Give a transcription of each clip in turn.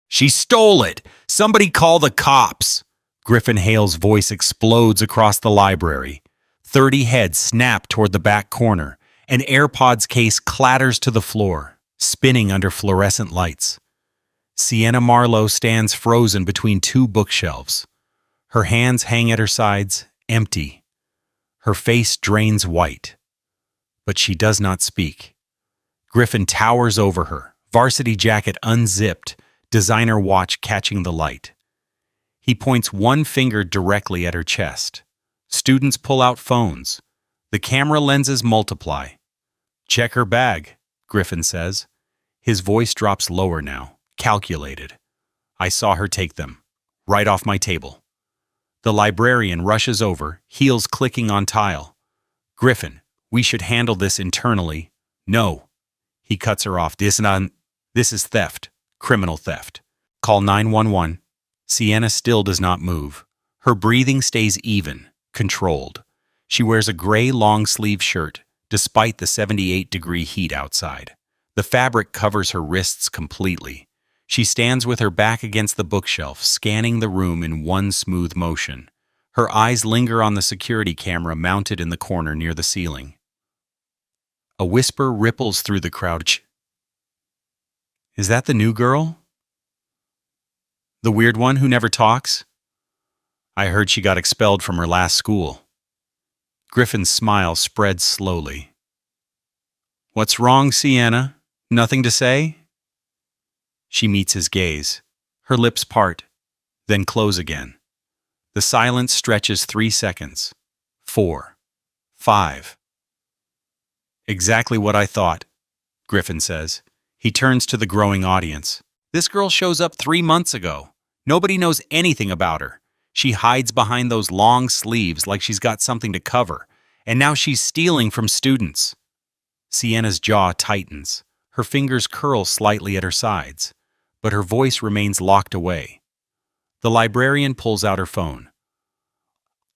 She stole it! Somebody call the cops! Griffin Hale's voice explodes across the library. 30 heads snap toward the back corner. An AirPods case clatters to the floor, spinning under fluorescent lights. Sienna Marlowe stands frozen between two bookshelves. Her hands hang at her sides, empty. Her face drains white. But she does not speak. Griffin towers over her, varsity jacket unzipped, designer watch catching the light. He points one finger directly at her chest. Students pull out phones. The camera lenses multiply. "Check her bag," Griffin says. His voice drops lower now, calculated. "I saw her take them. Right off my table." The librarian rushes over, heels clicking on tile. "Griffin, we should handle this internally." "No." He cuts her off. This is theft. Criminal theft. "Call 911. Sienna still does not move. Her breathing stays even, controlled. She wears a gray long-sleeve shirt, despite the 78-degree heat outside. The fabric covers her wrists completely. She stands with her back against the bookshelf, scanning the room in one smooth motion. Her eyes linger on the security camera mounted in the corner near the ceiling. A whisper ripples through the crowd. "Is that the new girl? The weird one who never talks? I heard she got expelled from her last school." Griffin's smile spreads slowly. "What's wrong, Sienna? Nothing to say?" She meets his gaze. Her lips part, then close again. The silence stretches 3 seconds. 4. 5. "Exactly what I thought," Griffin says. He turns to the growing audience. "This girl shows up 3 months ago. Nobody knows anything about her. She hides behind those long sleeves like she's got something to cover, and now she's stealing from students." Sienna's jaw tightens. Her fingers curl slightly at her sides, but her voice remains locked away. The librarian pulls out her phone.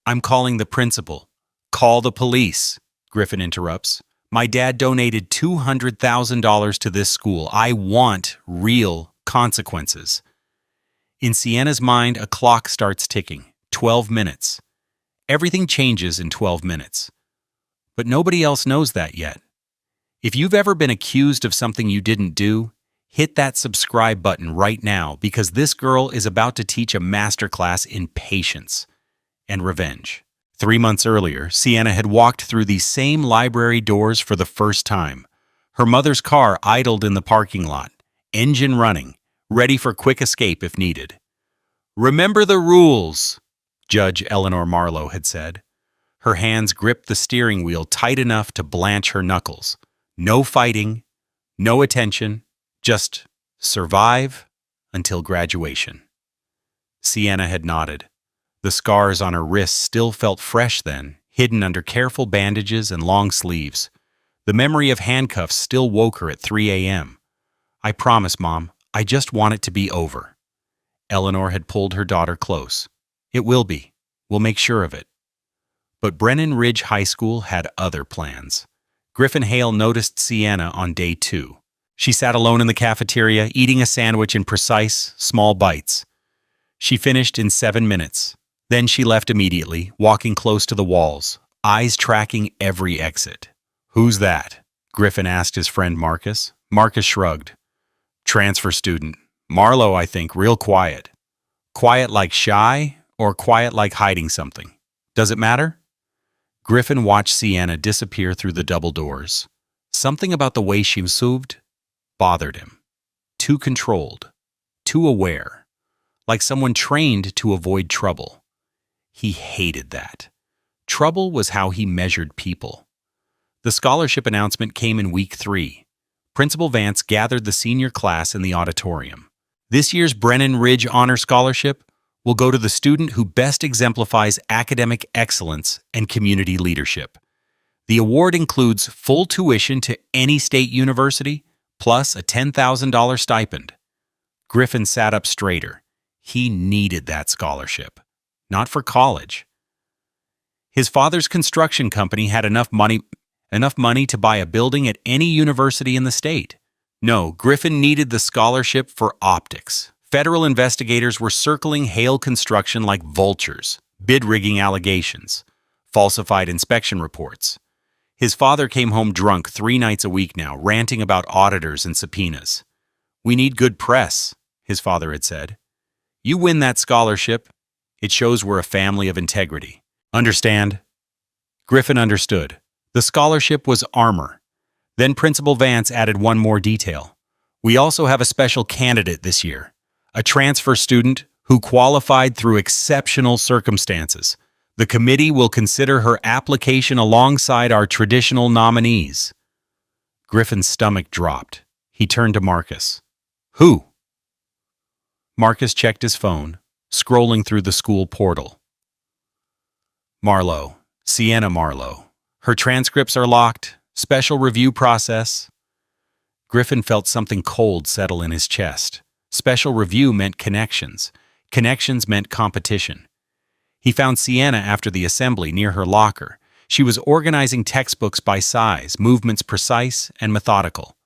"I'm calling the principal." "Call the police," Griffin interrupts. "My dad donated $200,000 to this school. I want real consequences." In Sienna's mind, a clock starts ticking. 12 minutes. Everything changes in 12 minutes. But nobody else knows that yet. If you've ever been accused of something you didn't do, hit that subscribe button right now, because this girl is about to teach a masterclass in patience and revenge. 3 months earlier, Sienna had walked through these same library doors for the first time. Her mother's car idled in the parking lot, engine running, ready for quick escape if needed. "Remember the rules," Judge Eleanor Marlowe had said. Her hands gripped the steering wheel tight enough to blanch her knuckles. No fighting, no attention, just survive until graduation. Sienna had nodded. The scars on her wrists still felt fresh then, hidden under careful bandages and long sleeves. The memory of handcuffs still woke her at 3 a.m. "I promise, Mom, I just want it to be over." Eleanor had pulled her daughter close. "It will be. We'll make sure of it." But Brennan Ridge High School had other plans. Griffin Hale noticed Sienna on day 2. She sat alone in the cafeteria, eating a sandwich in precise, small bites. She finished in 7 minutes. Then she left immediately, walking close to the walls, eyes tracking every exit. "Who's that?" Griffin asked his friend Marcus. Marcus shrugged. "Transfer student. Marlowe, I think, real quiet." "Quiet like shy, or quiet like hiding something? Does it matter?" Griffin watched Sienna disappear through the double doors. Something about the way she moved bothered him. Too controlled, too aware, like someone trained to avoid trouble. He hated that. Trouble was how he measured people. The scholarship announcement came in week 3. Principal Vance gathered the senior class in the auditorium. This year's Brennan Ridge Honor Scholarship will go to the student who best exemplifies academic excellence and community leadership. The award includes full tuition to any state university, plus a $10,000 stipend. Griffin sat up straighter. He needed that scholarship. Not for college. His father's construction company had enough money to buy a building at any university in the state. No, Griffin needed the scholarship for optics, Federal investigators were circling Hale Construction like vultures, bid-rigging allegations, falsified inspection reports. His father came home drunk 3 nights a week now, ranting about auditors and subpoenas. "We need good press," his father had said. "You win that scholarship. It shows we're a family of integrity. Understand?" Griffin understood. The scholarship was armor. Then Principal Vance added one more detail. "We also have a special candidate this year, a transfer student who qualified through exceptional circumstances. The committee will consider her application alongside our traditional nominees." Griffin's stomach dropped. He turned to Marcus. "Who?" Marcus checked his phone, scrolling through the school portal. "Marlowe, Sienna Marlowe. Her transcripts are locked. Special review process." Griffin felt something cold settle in his chest. Special review meant connections. Connections meant competition. He found Sienna after the assembly near her locker. She was organizing textbooks by size, movements precise and methodical.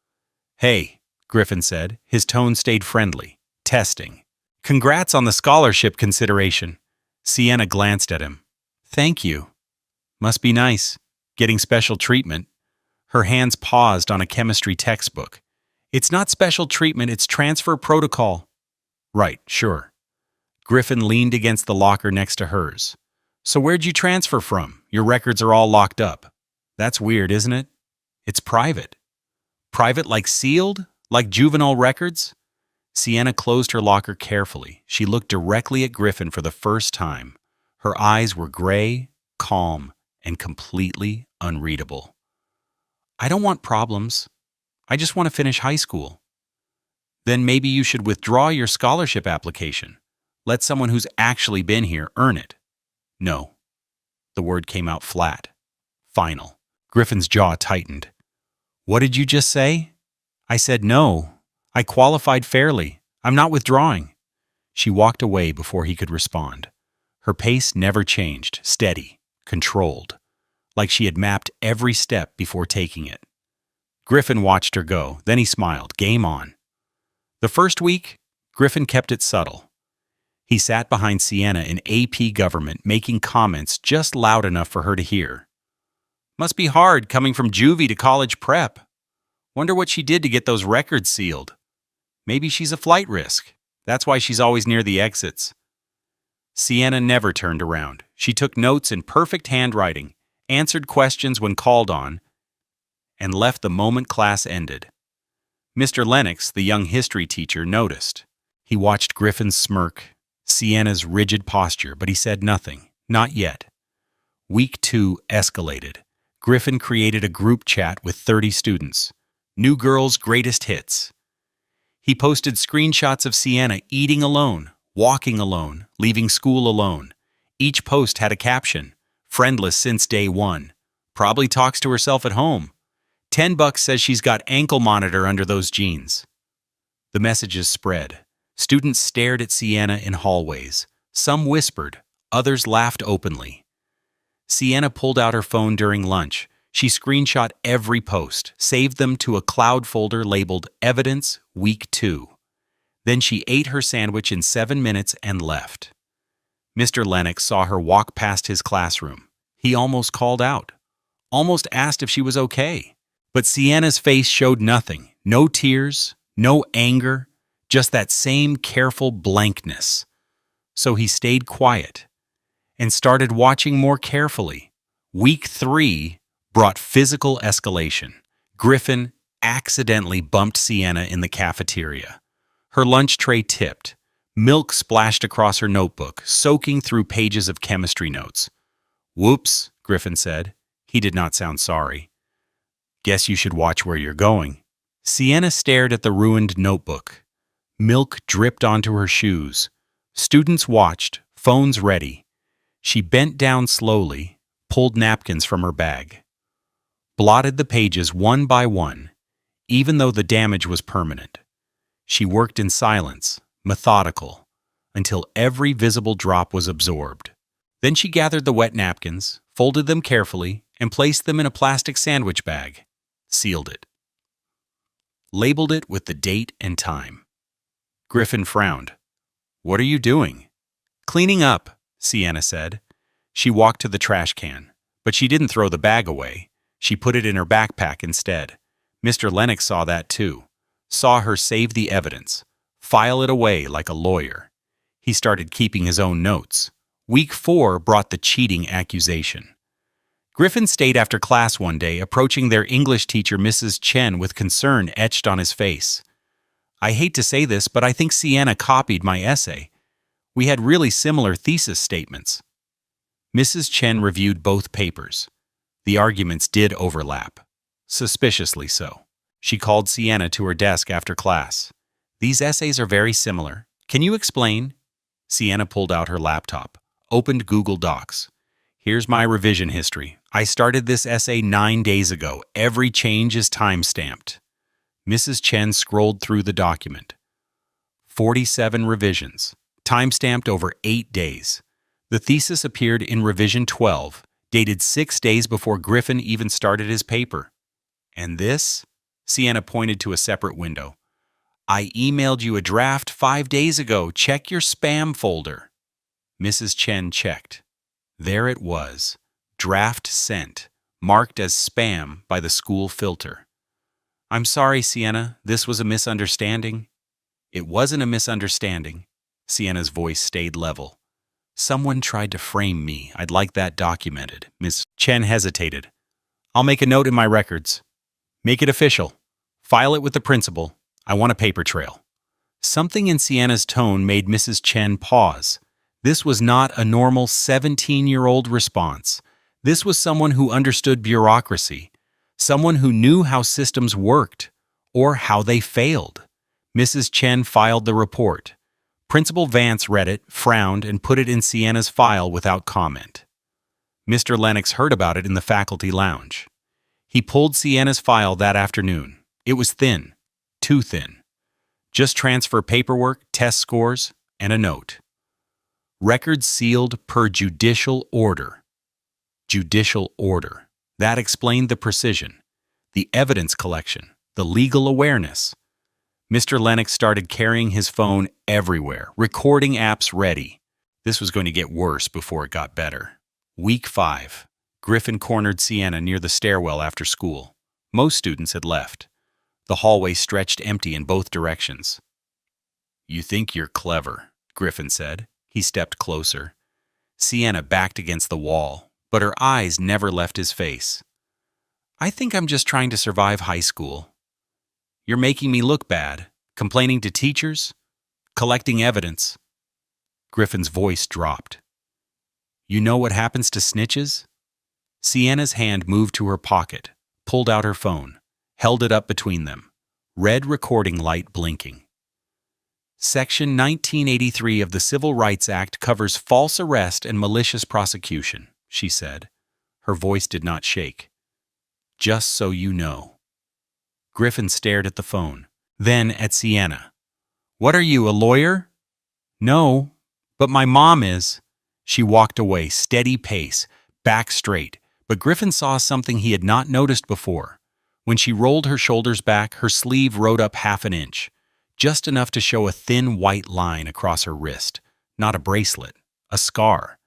"Hey," Griffin said. His tone stayed friendly. "Testing. Congrats on the scholarship consideration." Sienna glanced at him. "Thank you. Must be nice, getting special treatment." Her hands paused on a chemistry textbook. "It's not special treatment, it's transfer protocol." "Right, sure." Griffin leaned against the locker next to hers. "So where'd you transfer from? Your records are all locked up." "That's weird, isn't it?" "It's private." "Private like sealed? Like juvenile records?" Sienna closed her locker carefully. She looked directly at Griffin for the first time. Her eyes were gray, calm, and completely unreadable. "I don't want problems. I just want to finish high school." "Then maybe you should withdraw your scholarship application. Let someone who's actually been here earn it." "No." The word came out flat. Final. Griffin's jaw tightened. "What did you just say?" "I said no. I qualified fairly. I'm not withdrawing." She walked away before he could respond. Her pace never changed, steady, controlled, like she had mapped every step before taking it. Griffin watched her go, then he smiled. Game on. The first week, Griffin kept it subtle. He sat behind Sienna in AP government, making comments just loud enough for her to hear. "Must be hard coming from juvie to college prep. Wonder what she did to get those records sealed. Maybe she's a flight risk. That's why she's always near the exits." Sienna never turned around. She took notes in perfect handwriting, answered questions when called on, and left the moment class ended. Mr. Lennox, the young history teacher, noticed. He watched Griffin's smirk, Sienna's rigid posture, but he said nothing. Not yet. Week 2 escalated. Griffin created a group chat with 30 students. New Girls' Greatest Hits. He posted screenshots of Sienna eating alone, walking alone, leaving school alone. Each post had a caption, "Friendless since day one. Probably talks to herself at home. $10 says she's got ankle monitor under those jeans." The messages spread. Students stared at Sienna in hallways. Some whispered, others laughed openly. Sienna pulled out her phone during lunch. She screenshot every post, saved them to a cloud folder labeled Evidence Week 2. Then she ate her sandwich in 7 minutes and left. Mr. Lennox saw her walk past his classroom. He almost called out, almost asked if she was okay. But Sienna's face showed nothing, no tears, no anger, just that same careful blankness. So he stayed quiet and started watching more carefully. Week 3 brought physical escalation. Griffin accidentally bumped Sienna in the cafeteria. Her lunch tray tipped. Milk splashed across her notebook, soaking through pages of chemistry notes. "Whoops," Griffin said. He did not sound sorry. "Guess you should watch where you're going." Sienna stared at the ruined notebook. Milk dripped onto her shoes. Students watched, phones ready. She bent down slowly, pulled napkins from her bag. Blotted the pages one by one, even though the damage was permanent. She worked in silence, methodical, until every visible drop was absorbed. Then she gathered the wet napkins, folded them carefully, and placed them in a plastic sandwich bag. Sealed it. Labeled it with the date and time. Griffin frowned. What are you doing? Cleaning up, Sienna said. She walked to the trash can, but she didn't throw the bag away. She put it in her backpack instead. Mr. Lennox saw that too. Saw her save the evidence, file it away like a lawyer. He started keeping his own notes. Week 4 brought the cheating accusation. Griffin stayed after class one day, approaching their English teacher, Mrs. Chen, with concern etched on his face. I hate to say this, but I think Sienna copied my essay. We had really similar thesis statements. Mrs. Chen reviewed both papers. The arguments did overlap. Suspiciously so. She called Sienna to her desk after class. These essays are very similar. Can you explain? Sienna pulled out her laptop, opened Google Docs. Here's my revision history. I started this essay 9 days ago. Every change is time-stamped. Mrs. Chen scrolled through the document. 47 revisions, time-stamped over 8 days. The thesis appeared in revision 12, dated 6 days before Griffin even started his paper. And this? Sienna pointed to a separate window. I emailed you a draft 5 days ago. Check your spam folder. Mrs. Chen checked. There it was. Draft sent, marked as spam by the school filter. I'm sorry, Sienna. This was a misunderstanding. It wasn't a misunderstanding. Sienna's voice stayed level. Someone tried to frame me. I'd like that documented. Miss Chen hesitated. I'll make a note in my records. Make it official. File it with the principal. I want a paper trail. Something in Sienna's tone made Mrs. Chen pause. This was not a normal 17-year-old response. This was someone who understood bureaucracy, someone who knew how systems worked, or how they failed. Mrs. Chen filed the report. Principal Vance read it, frowned, and put it in Sienna's file without comment. Mr. Lennox heard about it in the faculty lounge. He pulled Sienna's file that afternoon. It was thin, too thin. Just transfer paperwork, test scores, and a note. Records sealed per judicial order. Judicial order. That explained the precision, the evidence collection, the legal awareness. Mr. Lennox started carrying his phone everywhere, recording apps ready. This was going to get worse before it got better. Week 5. Griffin cornered Sienna near the stairwell after school. Most students had left. The hallway stretched empty in both directions. You think you're clever, Griffin said. He stepped closer. Sienna backed against the wall, but her eyes never left his face. I think I'm just trying to survive high school. You're making me look bad, complaining to teachers, collecting evidence. Griffin's voice dropped. You know what happens to snitches? Sienna's hand moved to her pocket, pulled out her phone, held it up between them, red recording light blinking. Section 1983 of the Civil Rights Act covers false arrest and malicious prosecution, she said. Her voice did not shake. Just so you know. Griffin stared at the phone, then at Sienna. What are you, a lawyer? No, but my mom is. She walked away, steady pace, back straight, but Griffin saw something he had not noticed before. When she rolled her shoulders back, her sleeve rode up half an inch, just enough to show a thin white line across her wrist. Not a bracelet, a scar.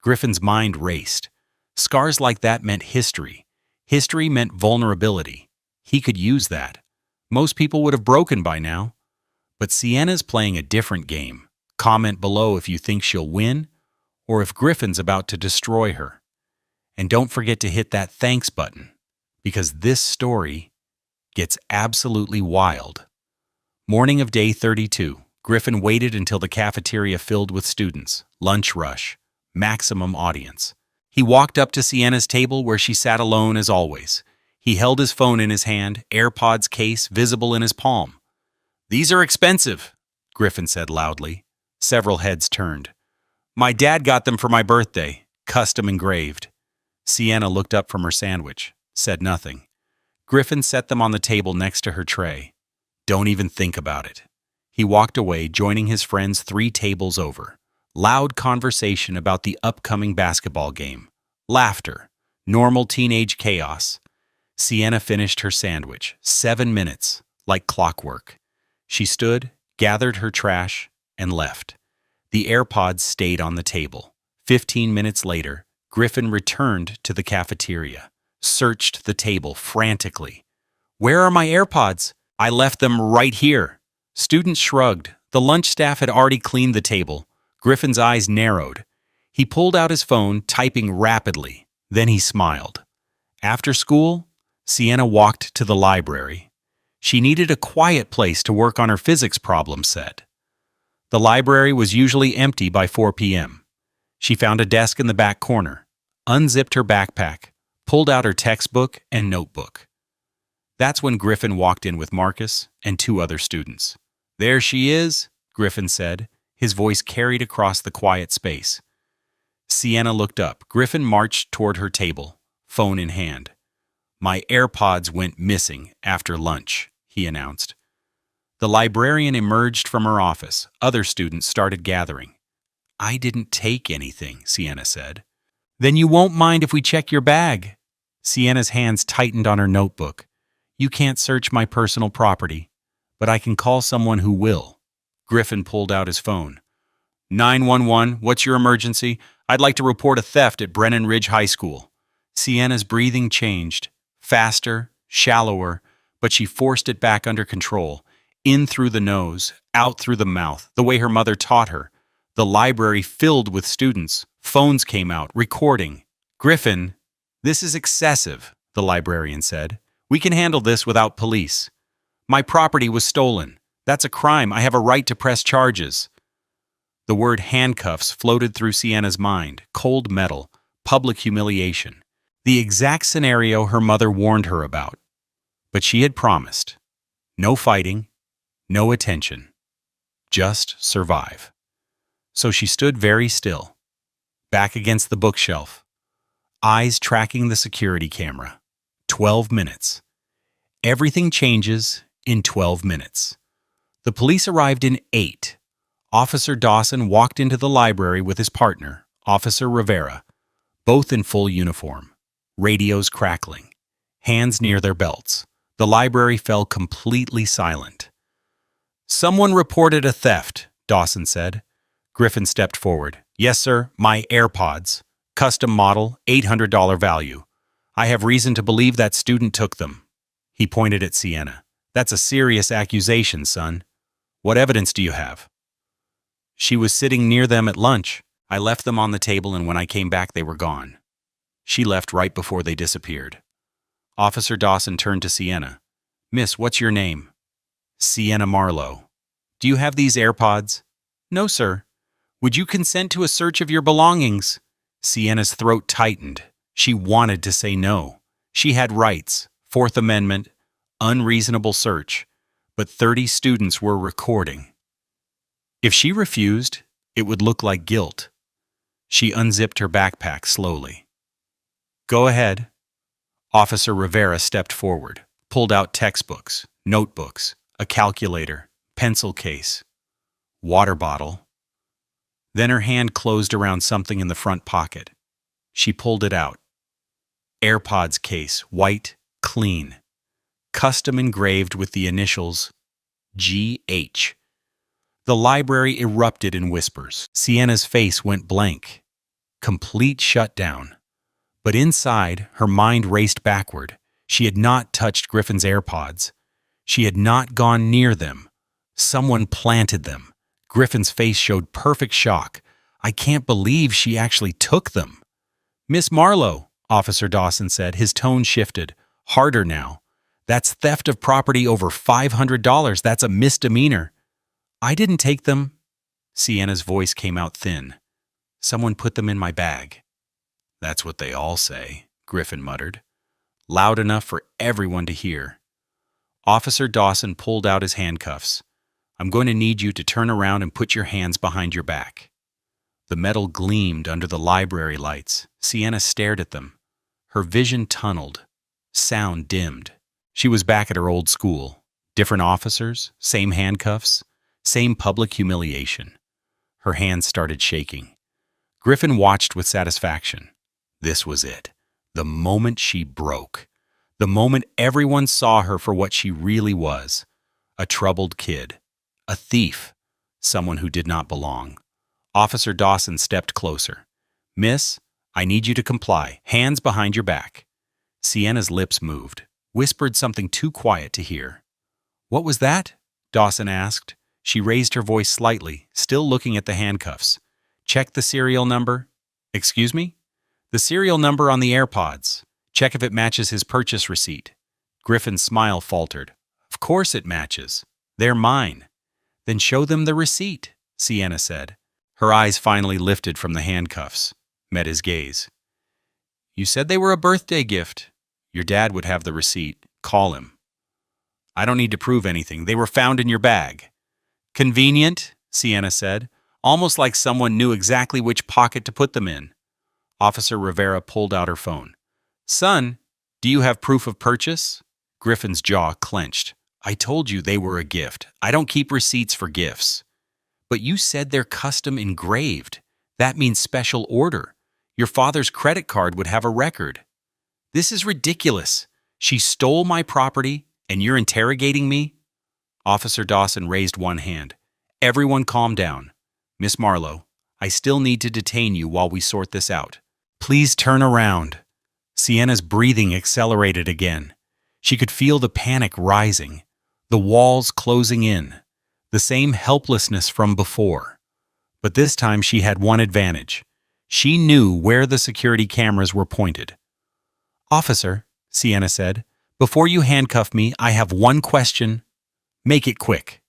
Griffin's mind raced. Scars like that meant history. History meant vulnerability. He could use that. Most people would have broken by now. But Sienna's playing a different game. Comment below if you think she'll win, or if Griffin's about to destroy her. And don't forget to hit that thanks button, because this story gets absolutely wild. Morning of day 32. Griffin waited until the cafeteria filled with students. Lunch rush. Maximum audience. He walked up to Sienna's table where she sat alone as always. He held his phone in his hand, AirPods case visible in his palm. These are expensive, Griffin said loudly. Several heads turned. My dad got them for my birthday, custom engraved. Sienna looked up from her sandwich, said nothing. Griffin set them on the table next to her tray. Don't even think about it. He walked away, joining his friends 3 tables over. Loud conversation about the upcoming basketball game. Laughter. Normal teenage chaos. Sienna finished her sandwich. 7 minutes, like clockwork. She stood, gathered her trash, and left. The AirPods stayed on the table. 15 minutes later, Griffin returned to the cafeteria, searched the table frantically. "Where are my AirPods? I left them right here." Students shrugged. The lunch staff had already cleaned the table. Griffin's eyes narrowed. He pulled out his phone, typing rapidly. Then he smiled. After school, Sienna walked to the library. She needed a quiet place to work on her physics problem set. The library was usually empty by 4 p.m. She found a desk in the back corner, unzipped her backpack, pulled out her textbook and notebook. That's when Griffin walked in with Marcus and 2 other students. "There she is," Griffin said, his voice carried across the quiet space. Sienna looked up. Griffin marched toward her table, phone in hand. "My AirPods went missing after lunch," he announced. The librarian emerged from her office. Other students started gathering. "I didn't take anything," Sienna said. "Then you won't mind if we check your bag?" Sienna's hands tightened on her notebook. "You can't search my personal property, but I can call someone who will." Griffin pulled out his phone. 911, what's your emergency? I'd like to report a theft at Brennan Ridge High School." Sienna's breathing changed, faster, shallower, but she forced it back under control, in through the nose, out through the mouth, the way her mother taught her. The library filled with students. Phones came out, recording. "Griffin, this is excessive," the librarian said. "We can handle this without police. My property was stolen. That's a crime. I have a right to press charges." The word handcuffs floated through Sienna's mind, cold metal, public humiliation. The exact scenario her mother warned her about. But she had promised. No fighting, no attention. Just survive. So she stood very still, back against the bookshelf, eyes tracking the security camera. 12 minutes. Everything changes in 12 minutes. The police arrived in 8. Officer Dawson walked into the library with his partner, Officer Rivera, both in full uniform, radios crackling, hands near their belts. The library fell completely silent. "Someone reported a theft," Dawson said. Griffin stepped forward. "Yes, sir, my AirPods. Custom model, $800 value. I have reason to believe that student took them." He pointed at Sienna. "That's a serious accusation, son. What evidence do you have?" "She was sitting near them at lunch. I left them on the table, and when I came back they were gone. She left right before they disappeared." Officer Dawson turned to Sienna. "Miss, what's your name?" "Sienna Marlowe." "Do you have these AirPods?" "No, sir." "Would you consent to a search of your belongings?" Sienna's throat tightened. She wanted to say no. She had rights, Fourth Amendment, unreasonable search, but 30 students were recording. If she refused, it would look like guilt. She unzipped her backpack slowly. "Go ahead." Officer Rivera stepped forward, pulled out textbooks, notebooks, a calculator, pencil case, water bottle. Then her hand closed around something in the front pocket. She pulled it out. AirPods case, white, clean, custom engraved with the initials GH. The library erupted in whispers. Sienna's face went blank. Complete shutdown. But inside, her mind raced backward. She had not touched Griffin's AirPods. She had not gone near them. Someone planted them. Griffin's face showed perfect shock. "I can't believe she actually took them." "Miss Marlowe," Officer Dawson said, his tone shifted, harder now. "That's theft of property over $500. That's a misdemeanor." "I didn't take them." Sienna's voice came out thin. "Someone put them in my bag." "That's what they all say," Griffin muttered, loud enough for everyone to hear. Officer Dawson pulled out his handcuffs. "I'm going to need you to turn around and put your hands behind your back." The metal gleamed under the library lights. Sienna stared at them. Her vision tunneled. Sound dimmed. She was back at her old school. Different officers, same handcuffs, same public humiliation. Her hands started shaking. Griffin watched with satisfaction. This was it. The moment she broke. The moment everyone saw her for what she really was. A troubled kid. A thief. Someone who did not belong. Officer Dawson stepped closer. "Miss, I need you to comply. Hands behind your back." Sienna's lips moved, whispered something too quiet to hear. "What was that?" Dawson asked. She raised her voice slightly, still looking at the handcuffs. "Check the serial number." "Excuse me?" "The serial number on the AirPods. Check if it matches his purchase receipt." Griffin's smile faltered. "Of course it matches. They're mine." "Then show them the receipt," Sienna said. Her eyes finally lifted from the handcuffs, met his gaze. "You said they were a birthday gift. Your dad would have the receipt. Call him." "I don't need to prove anything. They were found in your bag." "Convenient," Sienna said, almost like someone knew exactly which pocket to put them in. Officer Rivera pulled out her phone. "Son, do you have proof of purchase?" Griffin's jaw clenched. "I told you they were a gift. I don't keep receipts for gifts." "But you said they're custom engraved. That means special order. Your father's credit card would have a record." "This is ridiculous. She stole my property, and you're interrogating me?" Officer Dawson raised one hand. "Everyone calm down. Miss Marlowe, I still need to detain you while we sort this out. Please turn around." Sienna's breathing accelerated again. She could feel the panic rising, the walls closing in, the same helplessness from before. But this time she had one advantage. She knew where the security cameras were pointed. "Officer," Sienna said, "before you handcuff me, I have one question. Make it quick.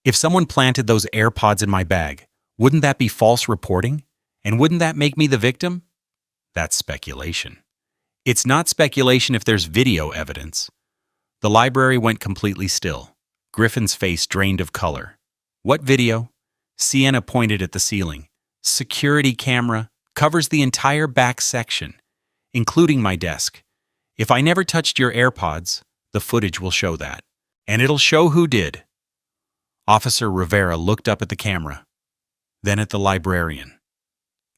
If someone planted those AirPods in my bag, wouldn't that be false reporting? And wouldn't that make me the victim?" "That's speculation." "It's not speculation if there's video evidence." The library went completely still. Griffin's face drained of color. "What video?" Sienna pointed at the ceiling. "Security camera. Covers the entire back section, including my desk. If I never touched your AirPods, the footage will show that. And it'll show who did." Officer Rivera looked up at the camera, then at the librarian.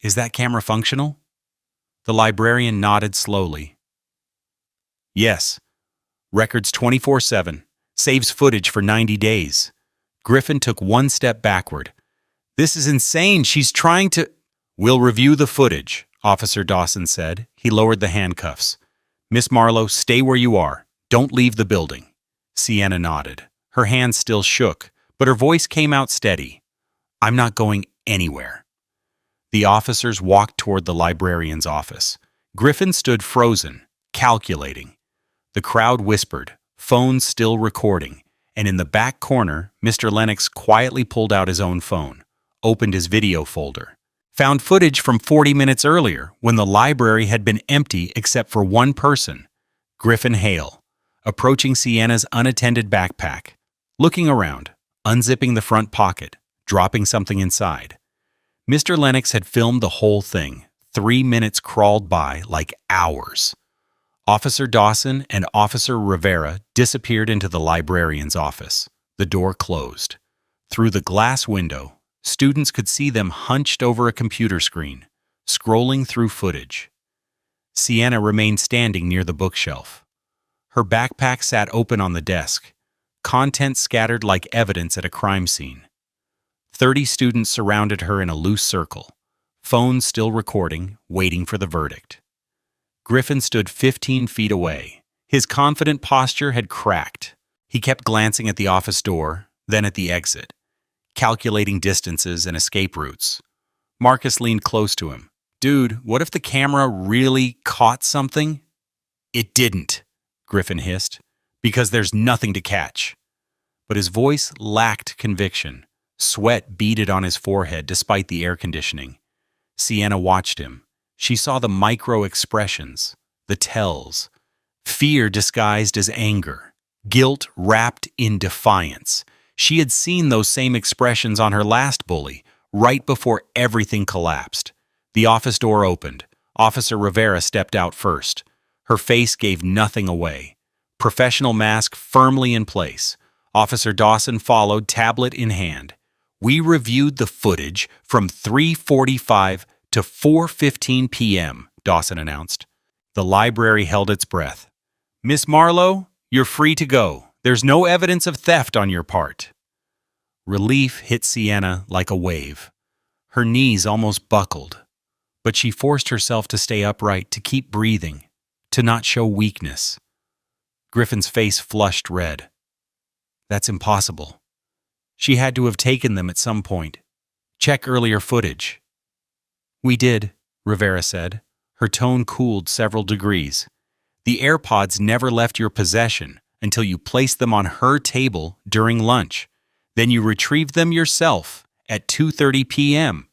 "Is that camera functional?" The librarian nodded slowly. "Yes. Records 24/7. Saves footage for 90 days. Griffin took one step backward. "This is insane. She's trying to—" "We'll review the footage," Officer Dawson said. He lowered the handcuffs. "Miss Marlowe, stay where you are. Don't leave the building." Sienna nodded. Her hands still shook, but her voice came out steady. "I'm not going anywhere." The officers walked toward the librarian's office. Griffin stood frozen, calculating. The crowd whispered, phones still recording, and in the back corner, Mr. Lennox quietly pulled out his own phone, opened his video folder, found footage from 40 minutes earlier when the library had been empty except for one person, Griffin Hale, approaching Sienna's unattended backpack, looking around, unzipping the front pocket, dropping something inside. Mr. Lennox had filmed the whole thing. 3 minutes crawled by like hours. Officer Dawson and Officer Rivera disappeared into the librarian's office. The door closed. Through the glass window, students could see them hunched over a computer screen, scrolling through footage. Sienna remained standing near the bookshelf. Her backpack sat open on the desk, content scattered like evidence at a crime scene. 30 students surrounded her in a loose circle, phones still recording, waiting for the verdict. Griffin stood 15 feet away. His confident posture had cracked. He kept glancing at the office door, then at the exit, calculating distances and escape routes. Marcus leaned close to him. "Dude, what if the camera really caught something?" "It didn't," Griffin hissed, "because there's nothing to catch." But his voice lacked conviction. Sweat beaded on his forehead despite the air conditioning. Sienna watched him. She saw the micro expressions, the tells. Fear disguised as anger, guilt wrapped in defiance. She had seen those same expressions on her last bully, right before everything collapsed. The office door opened. Officer Rivera stepped out first. Her face gave nothing away. Professional mask firmly in place. Officer Dawson followed, tablet in hand. "We reviewed the footage from 3:45 to 4:15 p.m., Dawson announced. The library held its breath. "Miss Marlowe, you're free to go. There's no evidence of theft on your part." Relief hit Sienna like a wave. Her knees almost buckled, but she forced herself to stay upright, to keep breathing, to not show weakness. Griffin's face flushed red. That's impossible. She had to have taken them at some point. Check earlier footage. We did, Rivera said. Her tone cooled several degrees. The AirPods never left your possession until you placed them on her table during lunch. Then you retrieved them yourself at 2:30 p.m.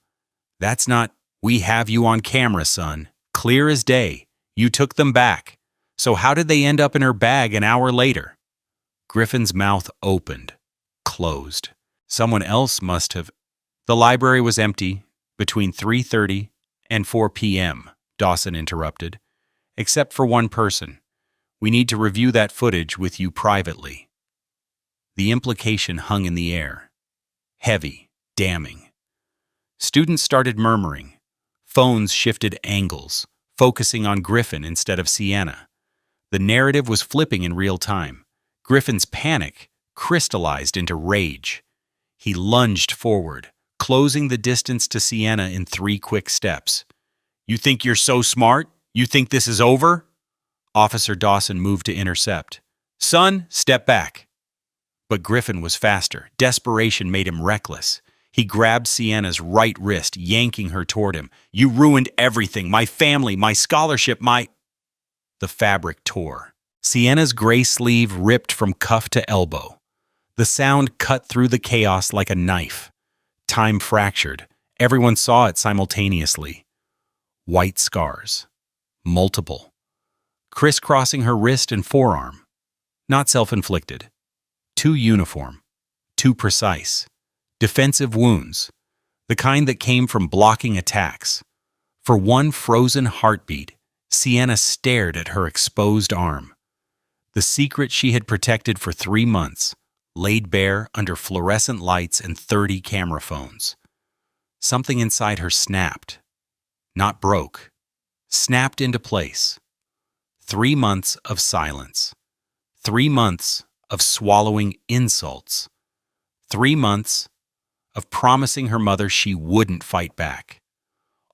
That's not, we have you on camera, son. Clear as day. You took them back. So how did they end up in her bag an hour later? Griffin's mouth opened, closed. Someone else must have. The library was empty between 3:30 and 4 p.m., Dawson interrupted. Except for one person. We need to review that footage with you privately. The implication hung in the air. Heavy, damning. Students started murmuring. Phones shifted angles, focusing on Griffin instead of Sienna. The narrative was flipping in real time. Griffin's panic crystallized into rage. He lunged forward, closing the distance to Sienna in 3 quick steps. You think you're so smart? You think this is over? Officer Dawson moved to intercept. Son, step back. But Griffin was faster. Desperation made him reckless. He grabbed Sienna's right wrist, yanking her toward him. You ruined everything. My family, my scholarship, my... The fabric tore. Sienna's gray sleeve ripped from cuff to elbow. The sound cut through the chaos like a knife. Time fractured. Everyone saw it simultaneously. White scars. Multiple. Crisscrossing her wrist and forearm. Not self-inflicted. Too uniform. Too precise. Defensive wounds. The kind that came from blocking attacks. For one frozen heartbeat, Sienna stared at her exposed arm. The secret she had protected for 3 months, laid bare under fluorescent lights and 30 camera phones. Something inside her snapped. Not broke. Snapped into place. 3 months of silence. 3 months of swallowing insults. 3 months of promising her mother she wouldn't fight back.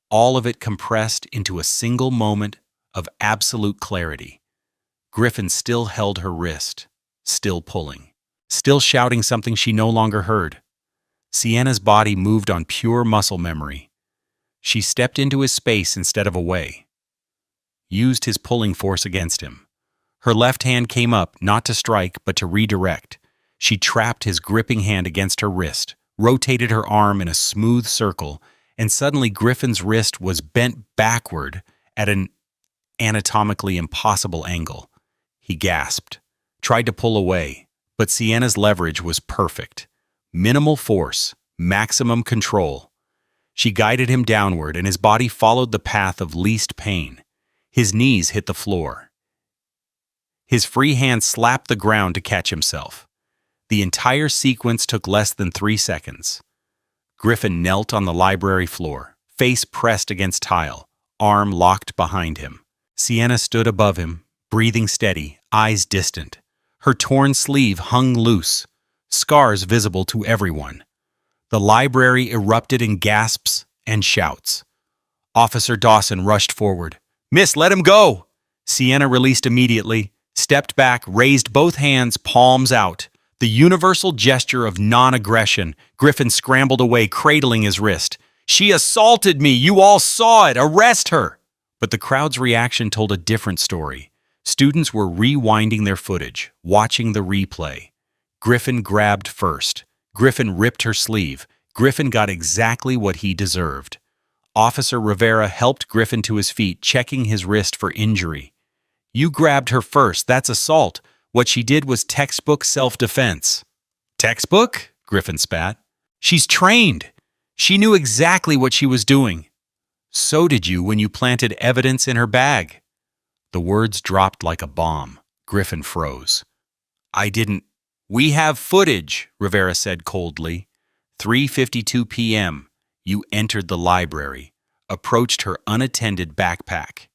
All of it compressed into a single moment of absolute clarity. Griffin still held her wrist, still pulling, still shouting something she no longer heard. Sienna's body moved on pure muscle memory. She stepped into his space instead of away. Used his pulling force against him. Her left hand came up, not to strike, but to redirect. She trapped his gripping hand against her wrist, rotated her arm in a smooth circle, and suddenly Griffin's wrist was bent backward at an anatomically impossible angle. He gasped, tried to pull away, but Sienna's leverage was perfect. Minimal force, maximum control. She guided him downward, and his body followed the path of least pain. His knees hit the floor. His free hand slapped the ground to catch himself. The entire sequence took less than 3 seconds. Griffin knelt on the library floor, face pressed against tile, arm locked behind him. Sienna stood above him, breathing steady, eyes distant. Her torn sleeve hung loose, scars visible to everyone. The library erupted in gasps and shouts. Officer Dawson rushed forward. "Miss, let him go!" Sienna released immediately, stepped back, raised both hands, palms out. The universal gesture of non-aggression. Griffin scrambled away, cradling his wrist. "She assaulted me! You all saw it! Arrest her!" But the crowd's reaction told a different story. Students were rewinding their footage, watching the replay. Griffin grabbed first. Griffin ripped her sleeve. Griffin got exactly what he deserved. Officer Rivera helped Griffin to his feet, checking his wrist for injury. "You grabbed her first. That's assault. What she did was textbook self-defense." "Textbook?" Griffin spat. "She's trained. She knew exactly what she was doing." "So did you when you planted evidence in her bag." The words dropped like a bomb. Griffin froze. "I didn't." "We have footage," Rivera said coldly. 3:52 p.m. You entered the library, approached her unattended backpack,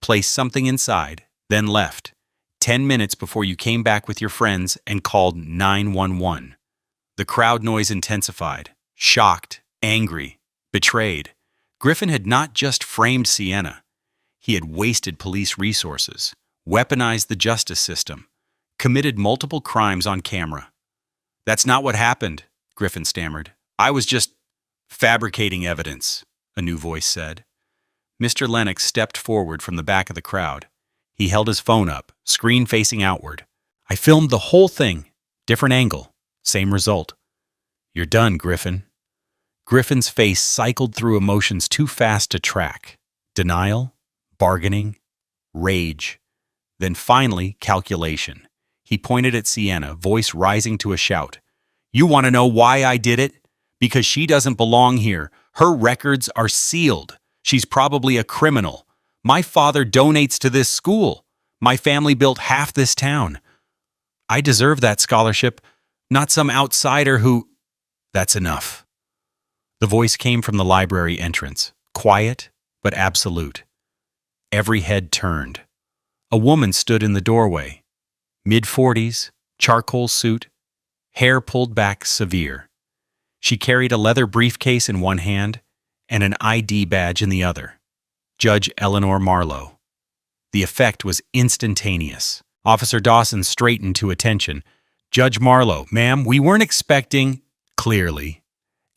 placed something inside, then left. 10 minutes before you came back with your friends and called 911. The crowd noise intensified. Shocked, angry, Betrayed, Griffin had not just framed Sienna. He had wasted police resources, weaponized the justice system, committed multiple crimes on camera. "That's not what happened," Griffin stammered. "I was just fabricating evidence," a new voice said. Mr. Lennox stepped forward from the back of the crowd. He held his phone up, screen facing outward. "I filmed the whole thing. Different angle. Same result." "You're done, Griffin." Griffin's face cycled through emotions too fast to track. Denial, bargaining, rage. Then finally, calculation. He pointed at Sienna, voice rising to a shout. "You want to know why I did it? Because she doesn't belong here. Her records are sealed. She's probably a criminal. My father donates to this school. My family built half this town. I deserve that scholarship, not some outsider who—" "That's enough." The voice came from the library entrance, quiet but absolute. Every head turned. A woman stood in the doorway, mid-40s, charcoal suit, hair pulled back severe. She carried a leather briefcase in one hand and an ID badge in the other. Judge Eleanor Marlowe. The effect was instantaneous. Officer Dawson straightened to attention. "Judge Marlowe, ma'am, we weren't expecting—" Clearly.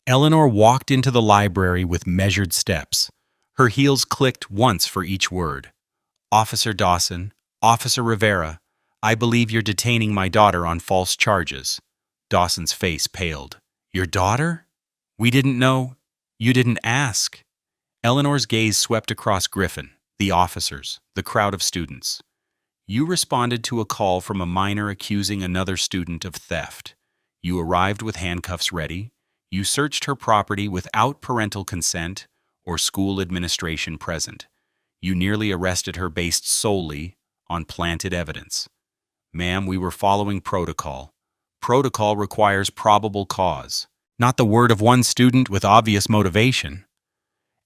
Eleanor walked into the library with measured steps. Her heels clicked once for each word. "Officer Dawson, Officer Rivera, I believe you're detaining my daughter on false charges." Dawson's face paled. "Your daughter? We didn't know. You didn't ask." Eleanor's gaze swept across Griffin, the officers, the crowd of students. "You responded to a call from a minor accusing another student of theft. You arrived with handcuffs ready. You searched her property without parental consent or school administration present. You nearly arrested her based solely on planted evidence. Ma'am, we were following protocol. Protocol requires probable cause, not the word of one student with obvious motivation."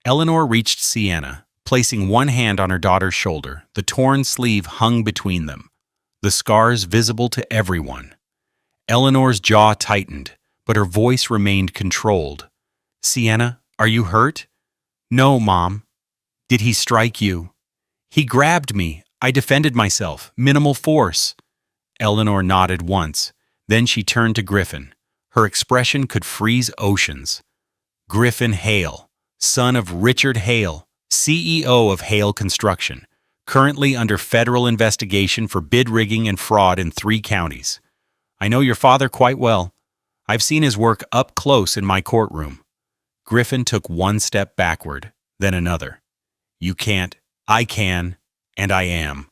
Eleanor reached Sienna, placing one hand on her daughter's shoulder. The torn sleeve hung between them, the scars visible to everyone. Eleanor's jaw tightened, but her voice remained controlled. "Sienna, are you hurt?" "No, Mom." "Did he strike you?" "He grabbed me. I defended myself. Minimal force." Eleanor nodded once. Then she turned to Griffin. Her expression could freeze oceans. "Griffin Hale, son of Richard Hale, CEO of Hale Construction, currently under federal investigation for bid rigging and fraud in 3 counties. I know your father quite well. I've seen his work up close in my courtroom." Griffin took one step backward, then another. "You can't. I can, and I am."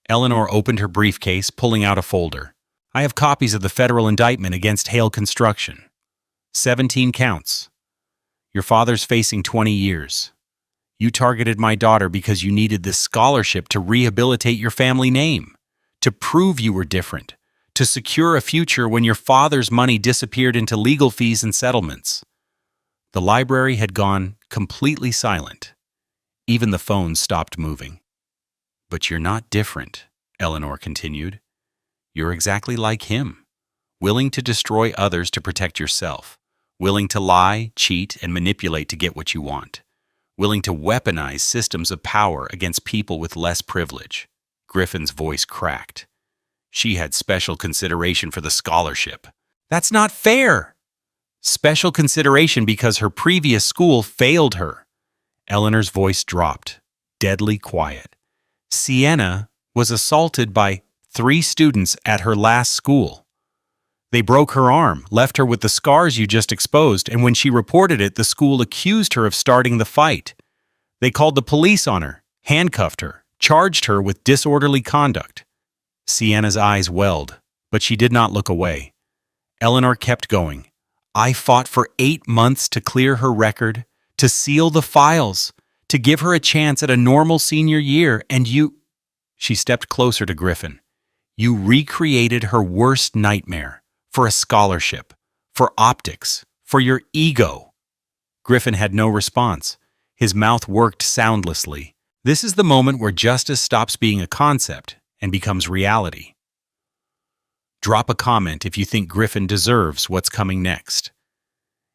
Eleanor opened her briefcase, pulling out a folder. "I have copies of the federal indictment against Hale Construction. 17 counts. Your father's facing 20 years. You targeted my daughter because you needed this scholarship to rehabilitate your family name, to prove you were different, to secure a future when your father's money disappeared into legal fees and settlements." The library had gone completely silent. Even the phones stopped moving. "But you're not different," Eleanor continued. "You're exactly like him, willing to destroy others to protect yourself, willing to lie, cheat, and manipulate to get what you want, willing to weaponize systems of power against people with less privilege." Griffin's voice cracked. "She had special consideration for the scholarship." "That's not fair!" "Special consideration because her previous school failed her." Eleanor's voice dropped, deadly quiet. "Sienna was assaulted by 3 students at her last school. They broke her arm, left her with the scars you just exposed, and when she reported it, the school accused her of starting the fight. They called the police on her, handcuffed her, charged her with disorderly conduct." Sienna's eyes welled, but she did not look away. Eleanor kept going. "I fought for 8 months to clear her record, to seal the files, to give her a chance at a normal senior year, and you—" She stepped closer to Griffin. "You recreated her worst nightmare, for a scholarship, for optics, for your ego." Griffin had no response. His mouth worked soundlessly. This is the moment where justice stops being a concept and becomes reality. Drop a comment if you think Griffin deserves what's coming next.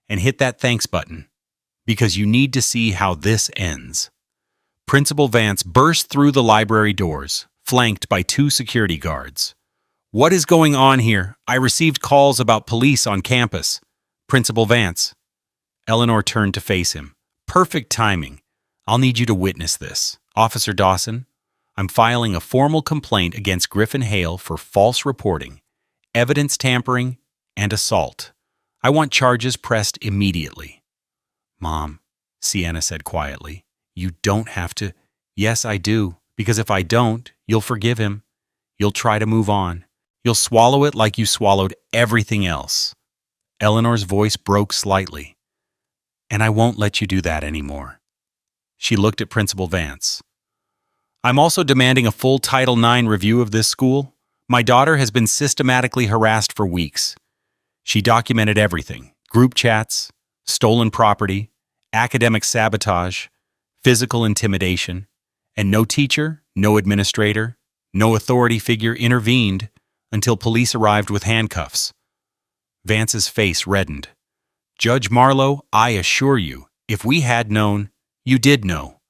And hit that thanks button. because you need to see how this ends. Principal Vance burst through the library doors, flanked by 2 security guards. "What is going on here? I received calls about police on campus." "Principal Vance." Eleanor turned to face him. "Perfect timing. I'll need you to witness this. Officer Dawson, I'm filing a formal complaint against Griffin Hale for false reporting, evidence tampering, and assault. I want charges pressed immediately." "Mom," Sienna said quietly, "you don't have to." "Yes, I do, because if I don't, you'll forgive him. You'll try to move on. You'll swallow it like you swallowed everything else." Eleanor's voice broke slightly. "And I won't let you do that anymore." She looked at Principal Vance. "I'm also demanding a full Title IX review of this school. My daughter has been systematically harassed for weeks. She documented everything: group chats, stolen property, academic sabotage, physical intimidation, and no teacher, no administrator, no authority figure intervened until police arrived with handcuffs." Vance's face reddened. "Judge Marlowe, I assure you, if we had known, you did know.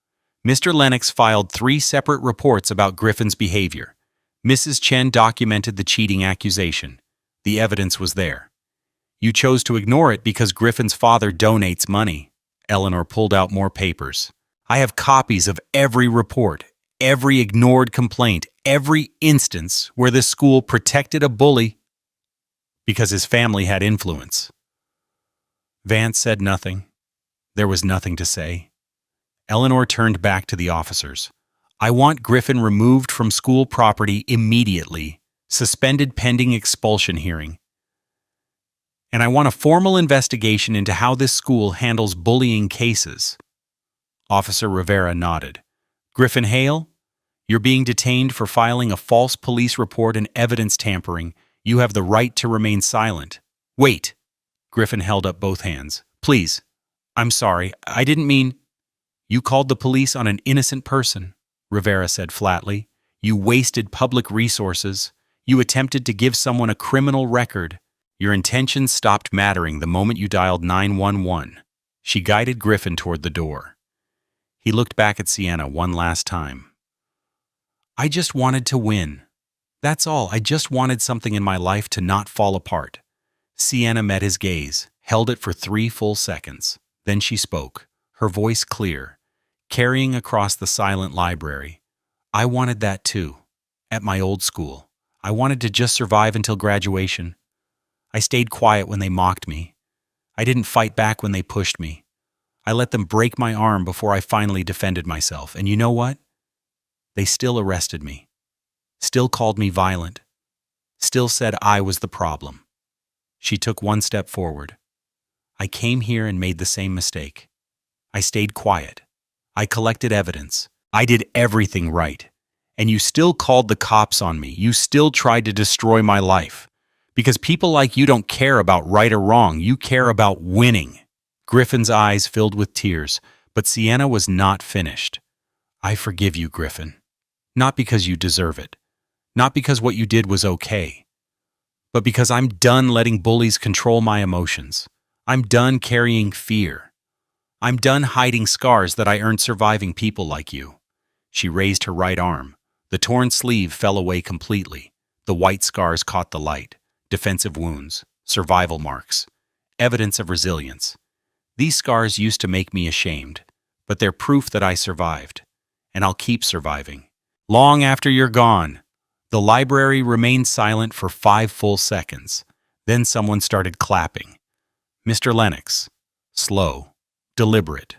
Mr. Lennox filed 3 separate reports about Griffin's behavior. Mrs. Chen documented the cheating accusation. The evidence was there. You chose to ignore it because Griffin's father donates money." Eleanor pulled out more papers. "I have copies of every report, every ignored complaint, every instance where this school protected a bully because his family had influence." Vance said nothing. There was nothing to say. Eleanor turned back to the officers. "I want Griffin removed from school property immediately, suspended pending expulsion hearing. And I want a formal investigation into how this school handles bullying cases." Officer Rivera nodded. "Griffin Hale, you're being detained for filing a false police report and evidence tampering. You have the right to remain silent." "Wait!" Griffin held up both hands. "Please, I'm sorry. I didn't mean—" "You called the police on an innocent person," Rivera said flatly. "You wasted public resources. You attempted to give someone a criminal record. Your intentions stopped mattering the moment you dialed 911. She guided Griffin toward the door. He looked back at Sienna one last time. "I just wanted to win. That's all. I just wanted something in my life to not fall apart." Sienna met his gaze, held it for 3 full seconds. Then she spoke, her voice clear, carrying across the silent library. "I wanted that too. At my old school. I wanted to just survive until graduation. I stayed quiet when they mocked me. I didn't fight back when they pushed me. I let them break my arm before I finally defended myself. And you know what? They still arrested me. Still called me violent. Still said I was the problem." She took one step forward. "I came here and made the same mistake. I stayed quiet. I collected evidence. I did everything right. And you still called the cops on me. You still tried to destroy my life. Because people like you don't care about right or wrong. You care about winning." Griffin's eyes filled with tears, but Sienna was not finished. "I forgive you, Griffin. Not because you deserve it. Not because what you did was okay. But because I'm done letting bullies control my emotions. I'm done carrying fear. I'm done hiding scars that I earned surviving people like you." She raised her right arm. The torn sleeve fell away completely. The white scars caught the light. Defensive wounds, survival marks, evidence of resilience. These scars used to make me ashamed, but they're proof that I survived. And I'll keep surviving. Long after you're gone. The library remained silent for 5 full seconds. Then someone started clapping. Mr. Lennox. Slow. Deliberate.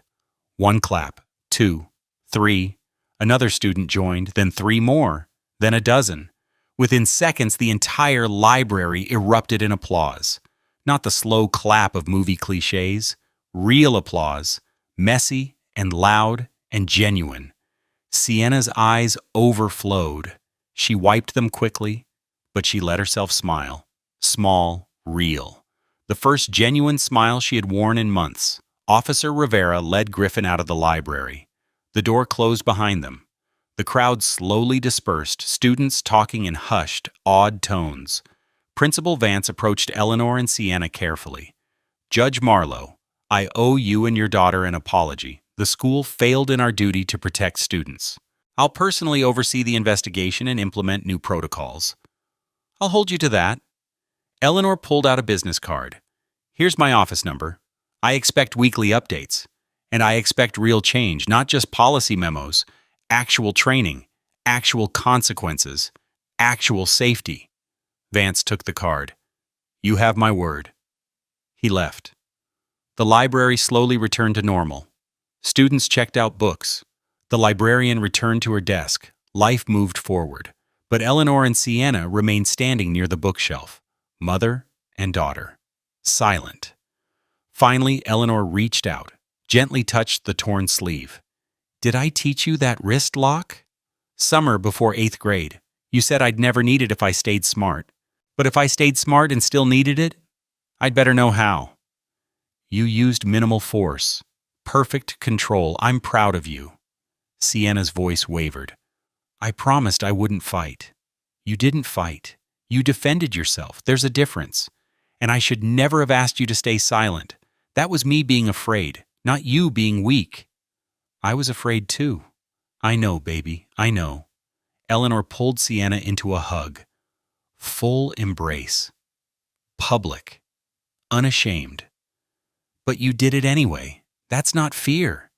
1 clap. 2. 3. Another student joined, then 3 more. Then a dozen. Within seconds, the entire library erupted in applause. Not the slow clap of movie cliches. Real applause. Messy and loud and genuine. Sienna's eyes overflowed. She wiped them quickly, but she let herself smile. Small, real. The first genuine smile she had worn in months. Officer Rivera led Griffin out of the library. The door closed behind them. The crowd slowly dispersed, students talking in hushed, awed tones. Principal Vance approached Eleanor and Sienna carefully. "Judge Marlowe, I owe you and your daughter an apology. The school failed in our duty to protect students. I'll personally oversee the investigation and implement new protocols. I'll hold you to that. Eleanor pulled out a business card. Here's my office number. I expect weekly updates. And I expect real change, not just policy memos, actual training, actual consequences, actual safety. Vance took the card. You have my word. He left. The library slowly returned to normal. Students checked out books. The librarian returned to her desk. Life moved forward. But Eleanor and Sienna remained standing near the bookshelf, mother and daughter, silent. Finally, Eleanor reached out, gently touched the torn sleeve. Did I teach you that wrist lock? Summer before 8th grade. You said I'd never need it if I stayed smart. But if I stayed smart and still needed it, I'd better know how. You used minimal force. Perfect control. I'm proud of you. Sienna's voice wavered. I promised I wouldn't fight. You didn't fight. You defended yourself. There's a difference. And I should never have asked you to stay silent. That was me being afraid, not you being weak. I was afraid too. I know, baby, I know. Eleanor pulled Sienna into a hug. Full embrace. Public. Unashamed. But you did it anyway. That's not fear.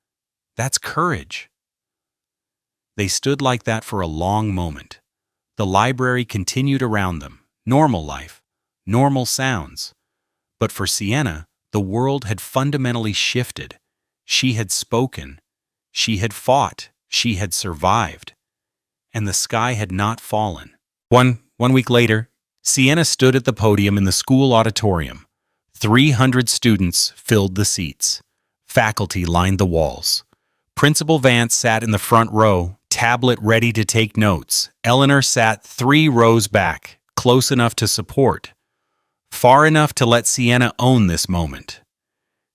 That's courage. They stood like that for a long moment. The library continued around them. Normal life. Normal sounds. But for Sienna, the world had fundamentally shifted. She had spoken. She had fought. She had survived. And the sky had not fallen. One week later, Sienna stood at the podium in the school auditorium. 300 students filled the seats. Faculty lined the walls. Principal Vance sat in the front row, tablet ready to take notes. Eleanor sat 3 rows back, close enough to support. Far enough to let Sienna own this moment.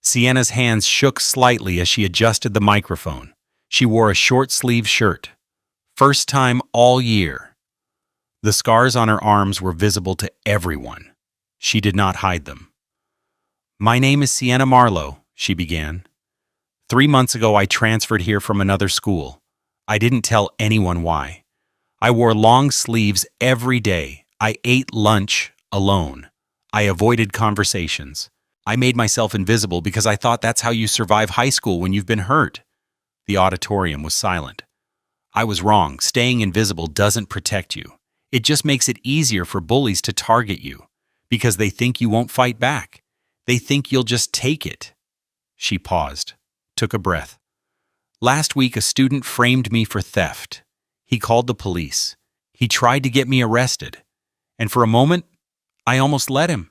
Sienna's hands shook slightly as she adjusted the microphone. She wore a short-sleeved shirt. First time all year. The scars on her arms were visible to everyone. She did not hide them. My name is Sienna Marlowe, she began. 3 months ago I transferred here from another school. I didn't tell anyone why. I wore long sleeves every day. I ate lunch alone. I avoided conversations. I made myself invisible because I thought that's how you survive high school when you've been hurt. The auditorium was silent. I was wrong. Staying invisible doesn't protect you. It just makes it easier for bullies to target you because they think you won't fight back. They think you'll just take it. She paused, took a breath. Last week, a student framed me for theft. He called the police. He tried to get me arrested. And for a moment, I almost let him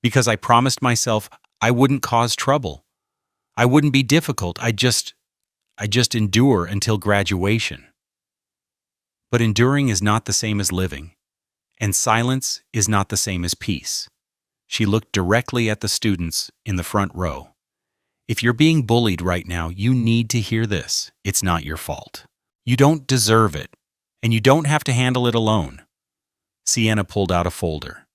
because I promised myself I wouldn't cause trouble. I wouldn't be difficult. I'd just endure until graduation. But enduring is not the same as living, and silence is not the same as peace. She looked directly at the students in the front row. If you're being bullied right now, you need to hear this. It's not your fault. You don't deserve it, and you don't have to handle it alone. Sienna pulled out a folder.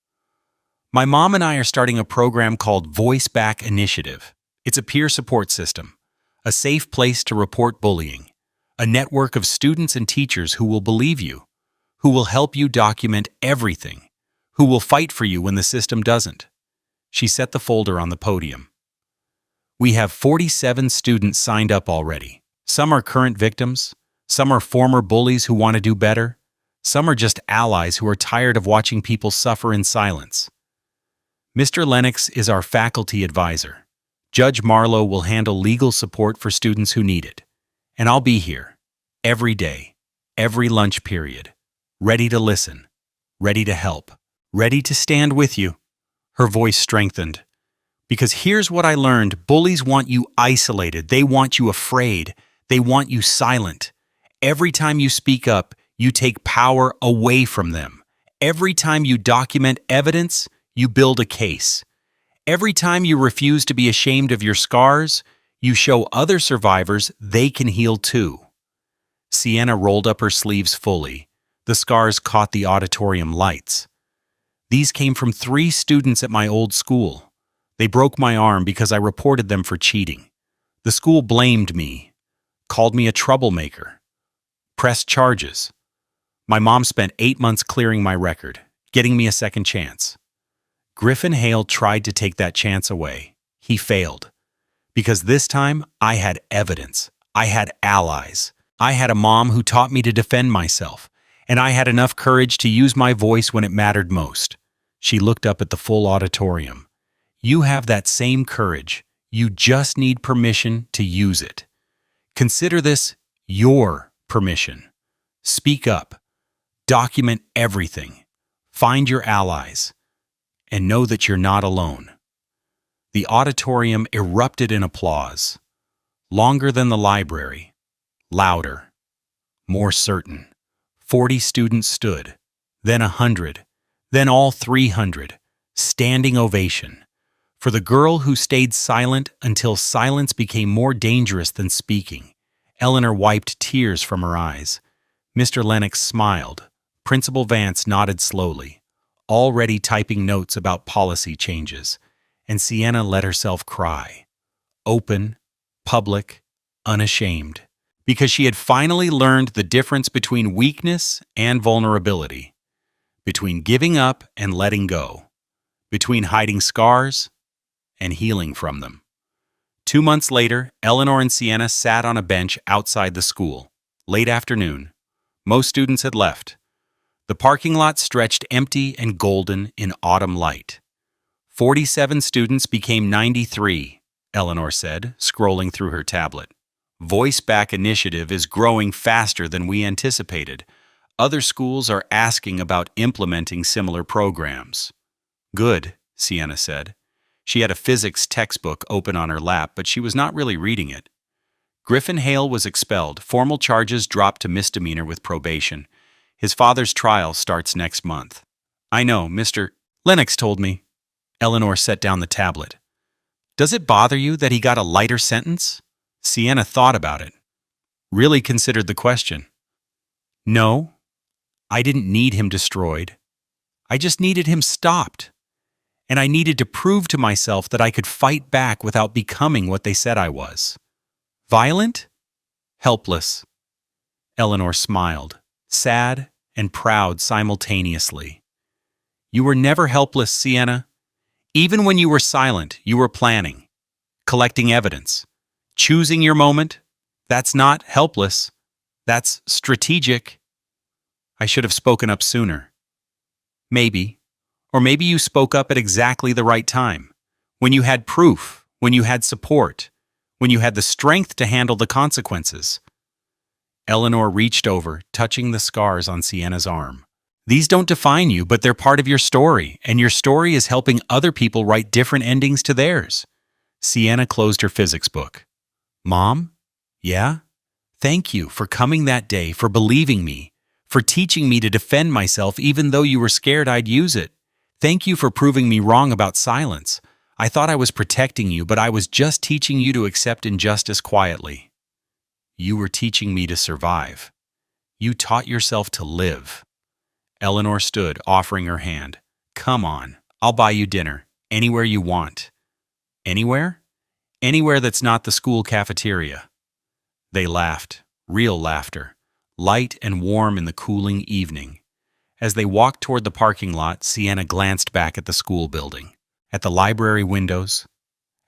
My mom and I are starting a program called Voice Back Initiative. It's a peer support system, a safe place to report bullying, a network of students and teachers who will believe you, who will help you document everything, who will fight for you when the system doesn't. She set the folder on the podium. We have 47 students signed up already. Some are current victims, some are former bullies who want to do better, some are just allies who are tired of watching people suffer in silence. Mr. Lennox is our faculty advisor. Judge Marlowe will handle legal support for students who need it. And I'll be here, every day, every lunch period, ready to listen, ready to help, ready to stand with you. Her voice strengthened. Because here's what I learned. Bullies want you isolated. They want you afraid. They want you silent. Every time you speak up, you take power away from them. Every time you document evidence, you build a case. Every time you refuse to be ashamed of your scars, you show other survivors they can heal too. Sienna rolled up her sleeves fully. The scars caught the auditorium lights. These came from 3 students at my old school. They broke my arm because I reported them for cheating. The school blamed me, called me a troublemaker, pressed charges. My mom spent 8 months clearing my record, getting me a second chance. Griffin Hale tried to take that chance away. He failed. Because this time, I had evidence. I had allies. I had a mom who taught me to defend myself, and I had enough courage to use my voice when it mattered most. She looked up at the full auditorium. You have that same courage. You just need permission to use it. Consider this your permission. Speak up. Document everything. Find your allies. And know that you're not alone. The auditorium erupted in applause. Longer than the library. Louder. More certain. 40 students stood. Then 100. Then all 300. Standing ovation. For the girl who stayed silent until silence became more dangerous than speaking. Eleanor wiped tears from her eyes. Mr. Lennox smiled. Principal Vance nodded slowly, already typing notes about policy changes, and Sienna let herself cry. Open, public, unashamed, because she had finally learned the difference between weakness and vulnerability, between giving up and letting go, between hiding scars and healing from them. 2 months later, Eleanor and Sienna sat on a bench outside the school. Late afternoon. Most students had left. The parking lot stretched empty and golden in autumn light. 47 students became 93, Eleanor said, scrolling through her tablet. Voice Back Initiative is growing faster than we anticipated. Other schools are asking about implementing similar programs. Good, Sienna said. She had a physics textbook open on her lap, but she was not really reading it. Griffin Hale was expelled. Formal charges dropped to misdemeanor with probation. His father's trial starts next month. I know, Mr. Lennox told me. Eleanor set down the tablet. Does it bother you that he got a lighter sentence? Sienna thought about it. Really considered the question. No, I didn't need him destroyed. I just needed him stopped. And I needed to prove to myself that I could fight back without becoming what they said I was. Violent? Helpless. Eleanor smiled, sad and proud simultaneously. You were never helpless, Sienna. Even when you were silent, you were planning, collecting evidence, choosing your moment. That's not helpless. That's strategic. I should have spoken up sooner. Maybe. Or maybe you spoke up at exactly the right time, when you had proof, when you had support, when you had the strength to handle the consequences. Eleanor reached over, touching the scars on Sienna's arm. These don't define you, but they're part of your story, and your story is helping other people write different endings to theirs. Sienna closed her physics book. Mom? Yeah? Thank you for coming that day, for believing me, for teaching me to defend myself even though you were scared I'd use it. Thank you for proving me wrong about silence. I thought I was protecting you, but I was just teaching you to accept injustice quietly. You were teaching me to survive. You taught yourself to live. Eleanor stood, offering her hand. Come on, I'll buy you dinner, anywhere you want. Anywhere? Anywhere that's not the school cafeteria. They laughed, real laughter, light and warm in the cooling evening. As they walked toward the parking lot, Sienna glanced back at the school building, at the library windows,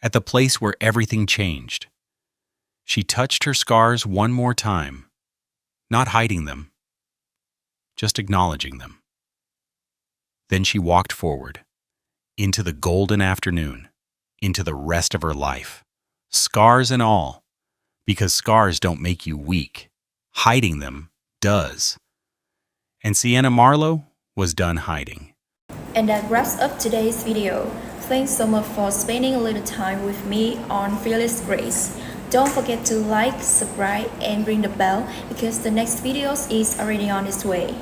at the place where everything changed. She touched her scars one more time, not hiding them, just acknowledging them. Then she walked forward, into the golden afternoon, into the rest of her life, scars and all, because scars don't make you weak. Hiding them does. And Sienna Marlowe was done hiding. And that wraps up today's video. Thanks so much for spending a little time with me on Fearless Grace. Don't forget to like, subscribe, and ring the bell because the next video is already on its way.